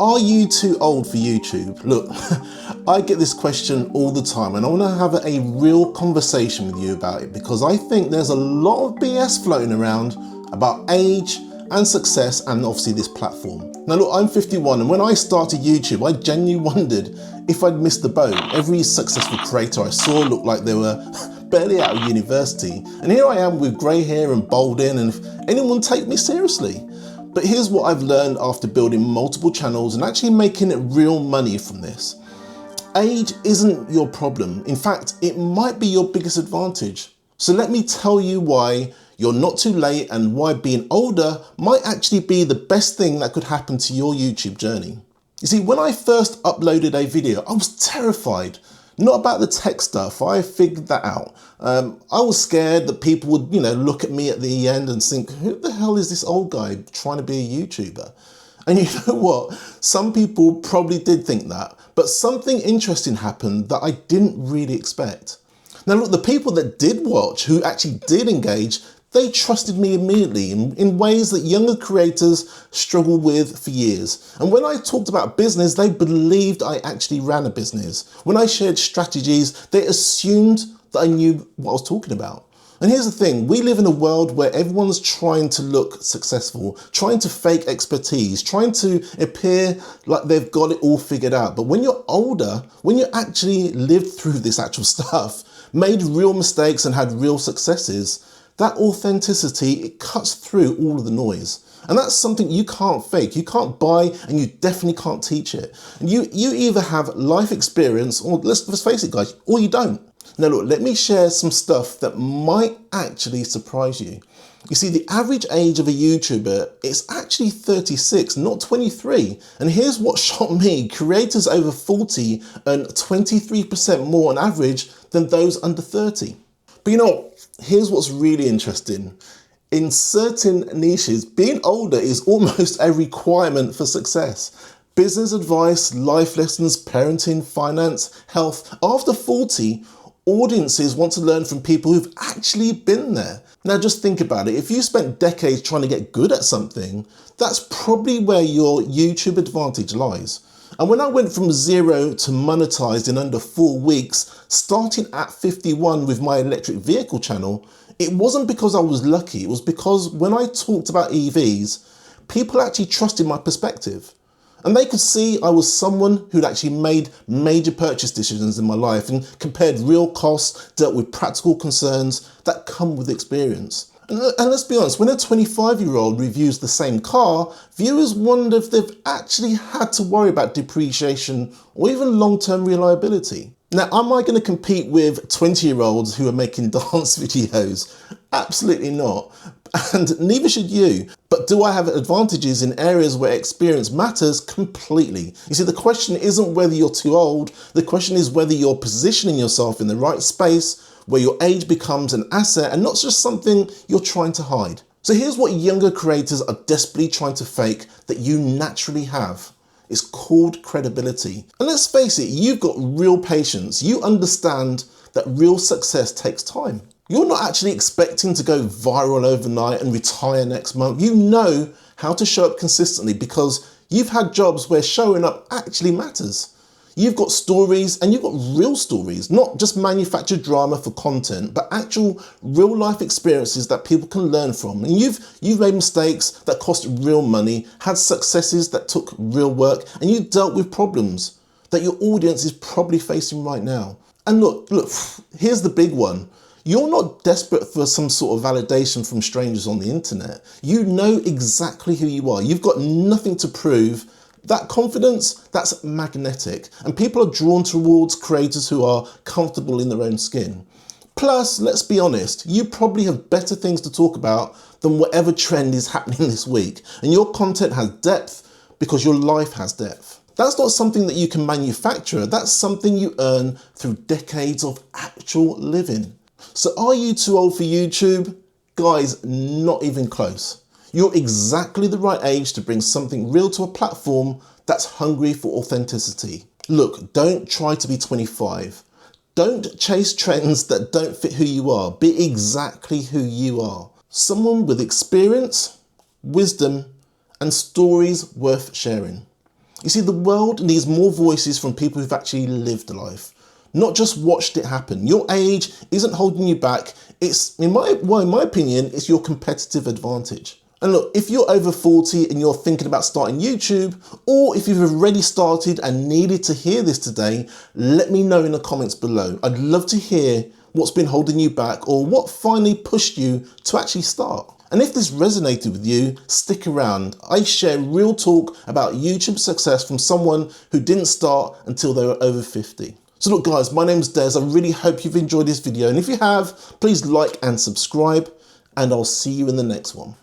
Are you too old for YouTube? Look, I get this question all the time and I want to have a real conversation with you about it because I think there's a lot of BS floating around about age and success and obviously this platform. Now look, I'm 51 and when I started YouTube, I genuinely wondered if I'd missed the boat. Every successful creator I saw looked like they were barely out of university. And here I am with grey hair and balding, and if anyone would take me seriously. But here's what I've learned after building multiple channels and actually making real money from this. Age isn't your problem. In fact, it might be your biggest advantage. So let me tell you why you're not too late and why being older might actually be the best thing that could happen to your YouTube journey. You see, when I first uploaded a video, I was terrified. Not about the tech stuff, I figured that out. I was scared that people would, look at me at the end and think, who the hell is this old guy trying to be a YouTuber? And you know what? Some people probably did think that, but something interesting happened that I didn't really expect. Now look, the people that did watch, who actually did engage, they trusted me immediately in ways that younger creators struggle with for years. And when I talked about business, they believed I actually ran a business. When I shared strategies, they assumed that I knew what I was talking about. And here's the thing, we live in a world where everyone's trying to look successful, trying to fake expertise, trying to appear like they've got it all figured out. But when you're older, when you actually lived through this actual stuff, made real mistakes and had real successes, that authenticity, it cuts through all of the noise. And that's something you can't fake, you can't buy, and you definitely can't teach it. And you either have life experience, or let's face it guys, or you don't. Now look, let me share some stuff that might actually surprise you. You see, the average age of a YouTuber is actually 36, not 23. And here's what shocked me, creators over 40 earn 23% more on average than those under 30. But you know, here's what's really interesting. In certain niches, being older is almost a requirement for success. Business advice, life lessons, parenting, finance, health. After 40, audiences want to learn from people who've actually been there. Now just think about it. If you spent decades trying to get good at something, that's probably where your YouTube advantage lies. And when I went from 0 to monetized in under 4 weeks, starting at 51 with my electric vehicle channel, it wasn't because I was lucky. It was because when I talked about EVs, people actually trusted my perspective. And they could see I was someone who'd actually made major purchase decisions in my life and compared real costs, dealt with practical concerns that come with experience. And let's be honest, when a 25-year-old reviews the same car, viewers wonder if they've actually had to worry about depreciation or even long-term reliability. Now, am I going to compete with 20-year-olds who are making dance videos? Absolutely not. And neither should you. But do I have advantages in areas where experience matters? Completely. You see, the question isn't whether you're too old. The question is whether you're positioning yourself in the right space where your age becomes an asset and not just something you're trying to hide. So here's what younger creators are desperately trying to fake that you naturally have. It's called credibility. And let's face it, you've got real patience. You understand that real success takes time. You're not actually expecting to go viral overnight and retire next month. You know how to show up consistently because you've had jobs where showing up actually matters. You've got stories and you've got real stories, not just manufactured drama for content, but actual real life experiences that people can learn from. And you've made mistakes that cost real money, had successes that took real work, and you dealt with problems that your audience is probably facing right now. And look, here's the big one. You're not desperate for some sort of validation from strangers on the internet. You know exactly who you are. You've got nothing to prove. That confidence, that's magnetic, and people are drawn towards creators who are comfortable in their own skin. Plus, let's be honest, you probably have better things to talk about than whatever trend is happening this week, and your content has depth because your life has depth. That's not something that you can manufacture, that's something you earn through decades of actual living. So are you too old for YouTube? Guys, not even close. You're exactly the right age to bring something real to a platform that's hungry for authenticity. Look, don't try to be 25. Don't chase trends that don't fit who you are. Be exactly who you are. Someone with experience, wisdom, and stories worth sharing. You see, the world needs more voices from people who've actually lived life, not just watched it happen. Your age isn't holding you back. It's, in my opinion, it's your competitive advantage. And look, if you're over 40 and you're thinking about starting YouTube, or if you've already started and needed to hear this today, let me know in the comments below. I'd love to hear what's been holding you back or what finally pushed you to actually start. And if this resonated with you, stick around. I share real talk about YouTube success from someone who didn't start until they were over 50. So look guys, my name's Des. I really hope you've enjoyed this video. And if you have, please like and subscribe, and I'll see you in the next one.